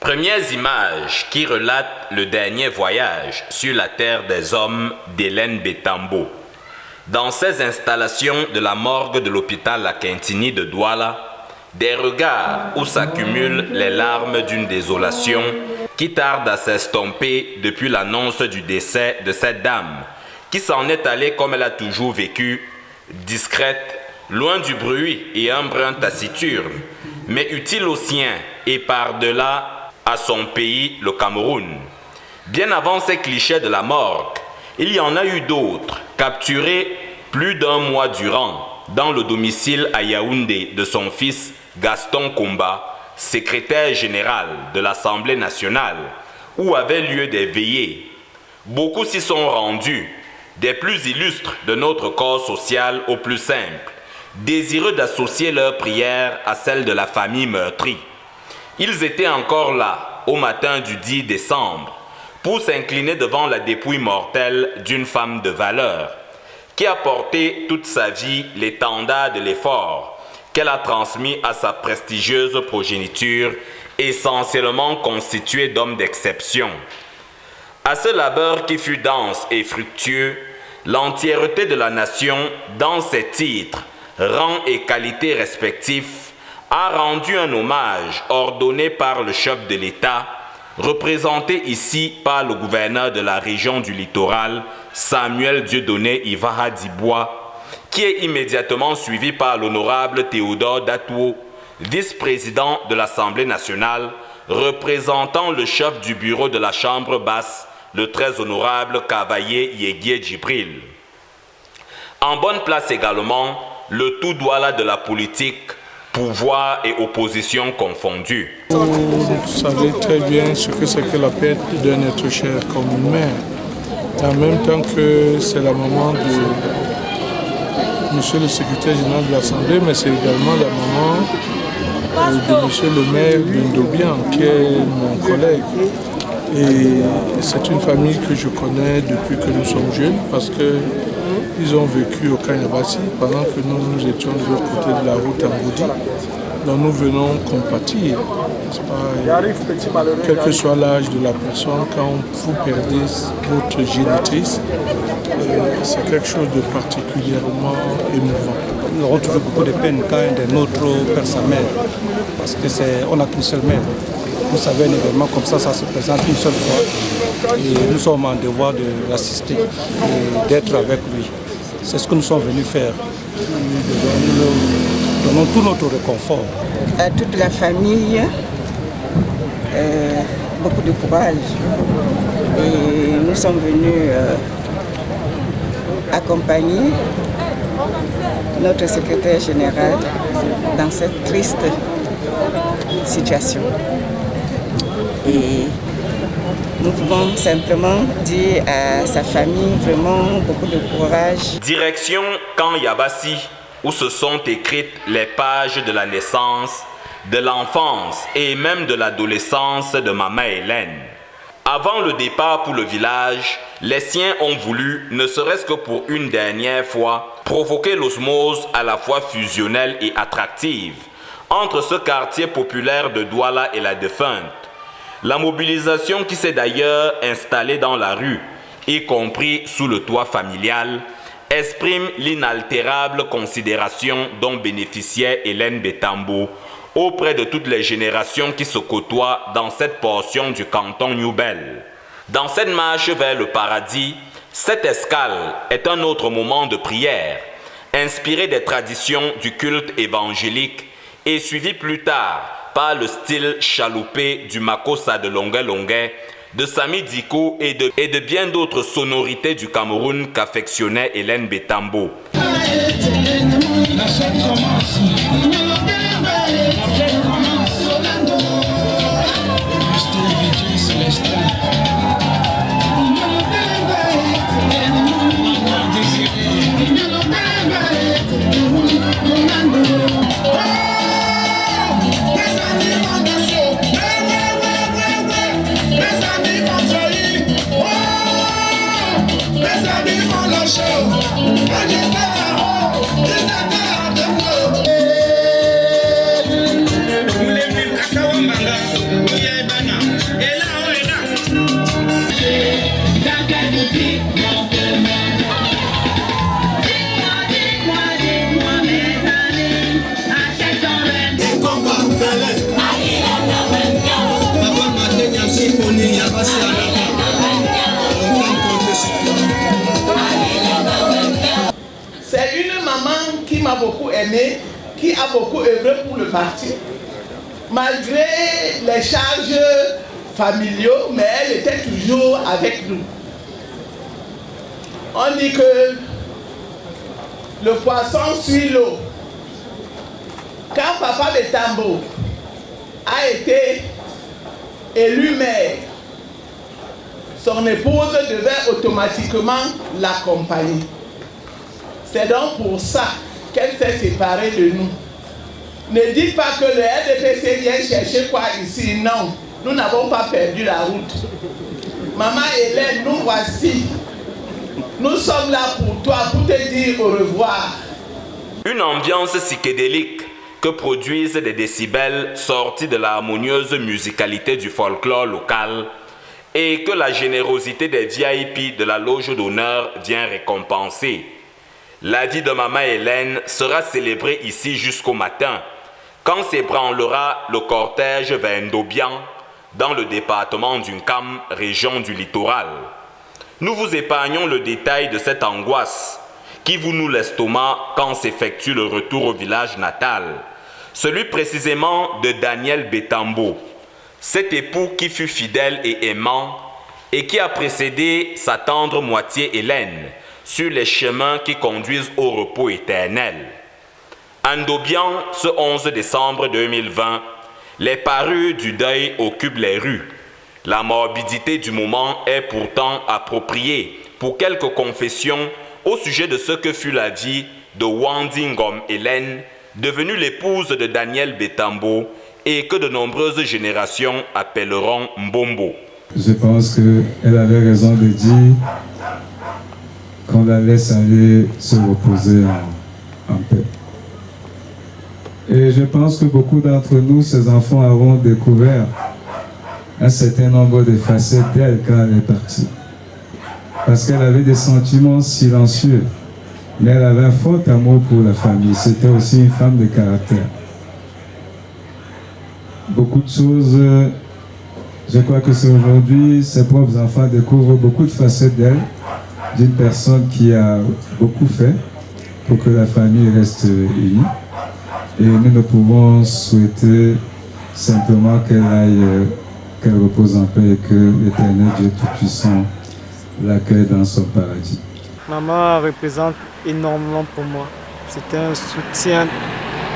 Premières images qui relatent le dernier voyage sur la terre des hommes d'Hélène Bétambo. Dans ces installations de la morgue de l'hôpital La Quintini de Douala, des regards où s'accumulent les larmes d'une désolation qui tarde à s'estomper depuis l'annonce du décès de cette dame, qui s'en est allée comme elle a toujours vécu, discrète, loin du bruit et un brin taciturne, mais utile aux siens et par-delà à son pays, le Cameroun. Bien avant ces clichés de la morgue, il y en a eu d'autres, capturés plus d'un mois durant dans le domicile à Yaoundé de son fils Gaston Komba, secrétaire général de l'Assemblée nationale, où avaient lieu des veillées. Beaucoup s'y sont rendus, des plus illustres de notre corps social aux plus simples, désireux d'associer leurs prières à celles de la famille meurtrie. Ils étaient encore là, au matin du 10 décembre, pour s'incliner devant la dépouille mortelle d'une femme de valeur, qui a porté toute sa vie l'étendard de l'effort qu'elle a transmis à sa prestigieuse progéniture, essentiellement constituée d'hommes d'exception. À ce labeur qui fut dense et fructueux, l'entièreté de la nation, dans ses titres, rangs et qualités respectifs, a rendu un hommage ordonné par le chef de l'État, représenté ici par le gouverneur de la région du littoral, Samuel Dieudonné Ivaha Dibois, qui est immédiatement suivi par l'honorable Théodore Datouo, vice-président de l'Assemblée nationale, représentant le chef du bureau de la Chambre basse, le très honorable Cavaillé Yéguié Djibril. En bonne place également, le tout Douala de la politique, pouvoir et opposition confondus. Vous savez très bien ce que c'est que la perte d'un être cher comme une mère. En même temps que c'est la maman de monsieur le secrétaire général de l'Assemblée, mais c'est également la maman de monsieur le maire Bindobian, qui est mon collègue. Et c'est une famille que je connais depuis que nous sommes jeunes, parce qu'ils ont vécu au Kanyabasi pendant que nous étions de l'autre côté de la route à Goudi. Donc nous venons compatir, n'est-ce pas? Quel que soit l'âge de la personne, quand vous perdez votre génitrice, c'est quelque chose de particulièrement émouvant. Nous aurons toujours beaucoup de peine quand un de nôtres perd sa mère, parce qu'on n'a qu'une seule mère. Vous savez, un événement comme ça se présente une seule fois et nous sommes en devoir de l'assister et d'être avec lui. C'est ce que nous sommes venus faire. Nous donnons tout notre réconfort. À toute la famille, beaucoup de courage. Et nous sommes venus accompagner notre secrétaire général dans cette triste situation. Et nous pouvons simplement dire à sa famille vraiment beaucoup de courage. Direction Camp Yabassi, où se sont écrites les pages de la naissance, de l'enfance et même de l'adolescence de Maman Hélène. Avant le départ pour le village, les siens ont voulu, ne serait-ce que pour une dernière fois, provoquer l'osmose à la fois fusionnelle et attractive entre ce quartier populaire de Douala et la défunte. La mobilisation qui s'est d'ailleurs installée dans la rue, y compris sous le toit familial, exprime l'inaltérable considération dont bénéficiait Hélène Bétambo auprès de toutes les générations qui se côtoient dans cette portion du canton Nouvelle. Dans cette marche vers le paradis, cette escale est un autre moment de prière, inspiré des traditions du culte évangélique et suivi plus tard par le style chaloupé du Makossa de Longuet, de Sami Diko et de bien d'autres sonorités du Cameroun qu'affectionnait Hélène Bétambo. Show. C'est une maman qui m'a beaucoup aimé, qui a beaucoup œuvré pour le parti. Malgré les charges familiaux, mais elle était toujours avec nous. On dit que le poisson suit l'eau. Quand Papa Betambo a été élu maire, son épouse devait automatiquement l'accompagner. C'est donc pour ça qu'elle s'est séparée de nous. Ne dites pas que le RDPC vient chercher quoi ici. Non, nous n'avons pas perdu la route. Maman Hélène, nous voici. Nous sommes là pour toi, pour te dire au revoir. Une ambiance psychédélique que produisent des décibels sortis de la harmonieuse musicalité du folklore local et que la générosité des VIP de la loge d'honneur vient récompenser. La vie de Maman Hélène sera célébrée ici jusqu'au matin, quand s'ébranlera le cortège vers Ndobian, dans le département d'Unkam, région du littoral. Nous vous épargnons le détail de cette angoisse qui vous noue l'estomac quand s'effectue le retour au village natal, celui précisément de Daniel Betambo, cet époux qui fut fidèle et aimant et qui a précédé sa tendre moitié Hélène sur les chemins qui conduisent au repos éternel. À Ndobian, ce 11 décembre 2020, les parures du deuil occupent les rues. La morbidité du moment est pourtant appropriée pour quelques confessions au sujet de ce que fut la vie de Wandingom Hélène, devenue l'épouse de Daniel Betambo et que de nombreuses générations appelleront Mbombo. Je pense qu'elle avait raison de dire qu'on la laisse aller se reposer en paix. Et je pense que beaucoup d'entre nous, ces enfants, avons découvert un certain nombre de facettes d'elle quand elle est partie. Parce qu'elle avait des sentiments silencieux, mais elle avait un fort amour pour la famille. C'était aussi une femme de caractère. Beaucoup de choses, je crois que c'est aujourd'hui, ses propres enfants découvrent beaucoup de facettes d'elle, d'une personne qui a beaucoup fait pour que la famille reste unie. Et nous ne pouvons souhaiter simplement qu'elle repose en paix et que l'Éternel Dieu Tout-Puissant l'accueille dans son paradis. Maman représente énormément pour moi. C'était un soutien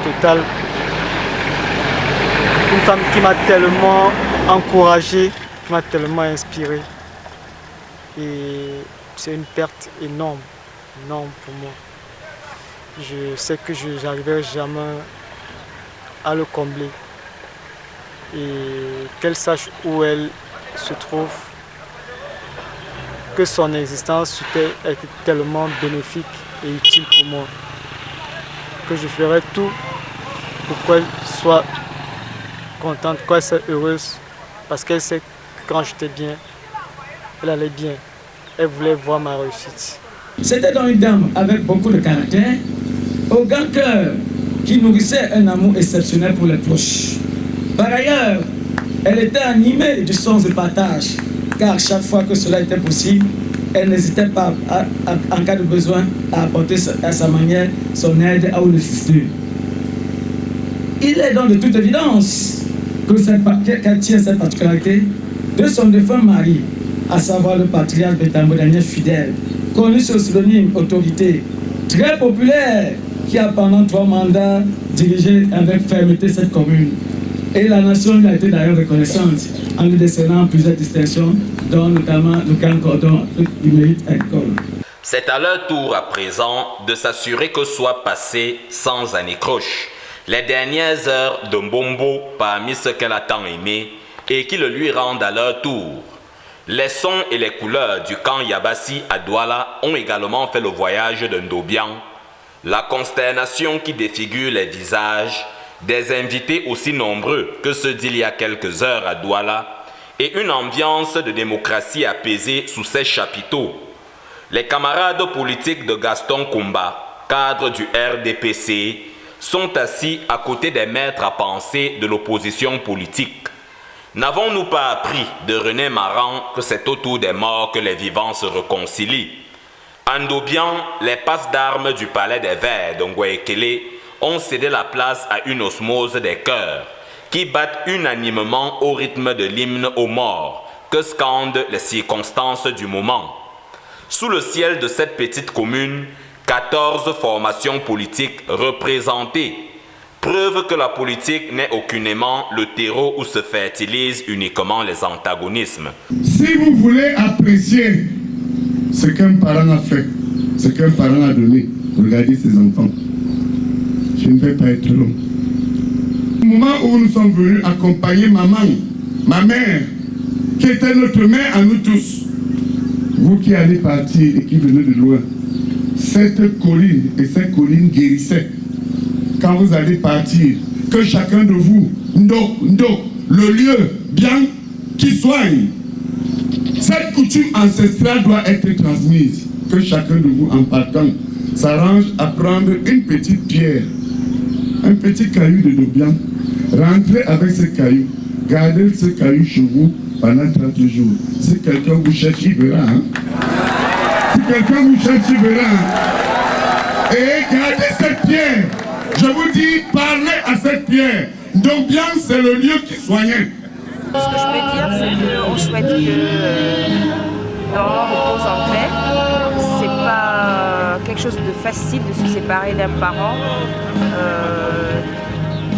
total. Une femme qui m'a tellement encouragé, qui m'a tellement inspiré. Et c'est une perte énorme, énorme pour moi. Je sais que je n'arriverai jamais à le combler. Et qu'elle sache où elle se trouve, que son existence était tellement bénéfique et utile pour moi, que je ferai tout pour qu'elle soit contente, qu'elle soit heureuse, parce qu'elle sait que quand j'étais bien, elle allait bien. Elle voulait voir ma réussite. C'était donc une dame avec beaucoup de caractère, au grand cœur, qui nourrissait un amour exceptionnel pour les proches. Par ailleurs, elle était animée du sens de partage, car chaque fois que cela était possible, elle n'hésitait pas, en cas de besoin, à apporter à sa manière son aide à une nécessité. Il est donc de toute évidence qu'elle tient cette particularité de son défunt mari, à savoir le patriarche Betambo Daniel Fidèle, connu sous le pseudonyme Autorité, très populaire, qui a pendant 3 mandats dirigé avec fermeté cette commune. Et la nation lui a été d'ailleurs reconnaissante en lui décernant plusieurs distinctions, dont notamment le Grand Cordon du Mérite agricole. C'est à leur tour à présent de s'assurer que soient passées sans anicroche les dernières heures de Mbombo parmi ceux qu'elle a tant aimés et qui le lui rendent à leur tour. Les sons et les couleurs du camp Yabassi à Douala ont également fait le voyage de Ndobian. La consternation qui défigure les visages des invités aussi nombreux que ceux d'il y a quelques heures à Douala et une ambiance de démocratie apaisée sous ses chapiteaux. Les camarades politiques de Gaston Koumba, cadre du RDPC, sont assis à côté des maîtres à penser de l'opposition politique. N'avons-nous pas appris de René Maran que c'est autour des morts que les vivants se réconcilient? À Ndobian, les passes d'armes du palais des Verts de Ngouekele ont cédé la place à une osmose des cœurs qui battent unanimement au rythme de l'hymne aux morts que scandent les circonstances du moment. Sous le ciel de cette petite commune, 14 formations politiques représentées, preuve que la politique n'est aucunement le terreau où se fertilisent uniquement les antagonismes. Si vous voulez apprécier ce qu'un parent a fait, ce qu'un parent a donné, regardez ses enfants. Je ne vais pas être long. Au moment où nous sommes venus accompagner maman, ma mère, qui était notre mère à nous tous, vous qui allez partir et qui venez de loin, cette colline et cette colline guérissaient. Quand vous allez partir, que chacun de vous, le lieu bien qui soigne. Cette coutume ancestrale doit être transmise. Que chacun de vous, en partant, s'arrange à prendre une petite pierre, un petit caillou de Ndobian, rentrez avec ce caillou, gardez ce caillou chez vous pendant 30 jours. Si quelqu'un vous cherche, il verra. Hein? Si quelqu'un vous cherche, il verra. Hein? Et gardez cette pierre. Je vous dis, parlez à cette pierre. Ndobian, c'est le lieu qui soignait. Ce que je peux dire, c'est qu'on souhaite que l'on repose en paix. C'est pas quelque chose de facile de se séparer d'un parent.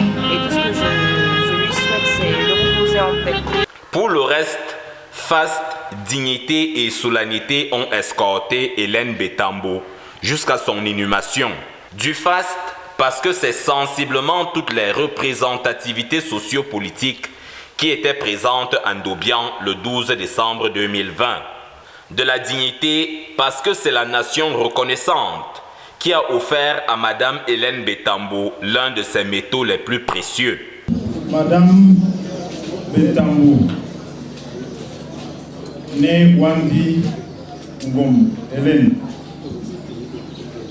Et tout ce que je lui souhaite, c'est de reposer en paix. Pour le reste, faste, dignité et solennité ont escorté Hélène Bétambo jusqu'à son inhumation. Du faste, parce que c'est sensiblement toutes les représentativités sociopolitiques qui étaient présentes à Ndobian le 12 décembre 2020. De la dignité, parce que c'est la nation reconnaissante qui a offert à Madame Hélène Bétambo l'un de ses métaux les plus précieux. Madame Bétambo, née Wandi Ngom Hélène,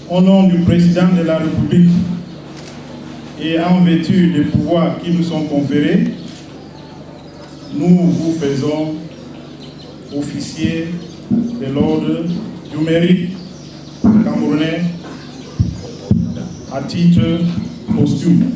au nom du président de la République et en vertu des pouvoirs qui nous sont conférés, nous vous faisons officier de l'ordre du mérite camerounais à titre posthume.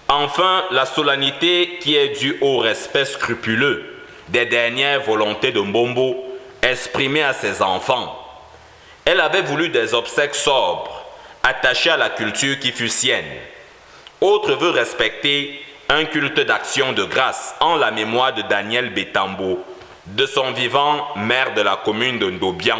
Enfin, la solennité qui est due au respect scrupuleux des dernières volontés de Mbombo exprimées à ses enfants. Elle avait voulu des obsèques sobres, attachées à la culture qui fut sienne. Autre veut respecter un culte d'action de grâce en la mémoire de Daniel Bétambo, de son vivant maire de la commune de Ndobian,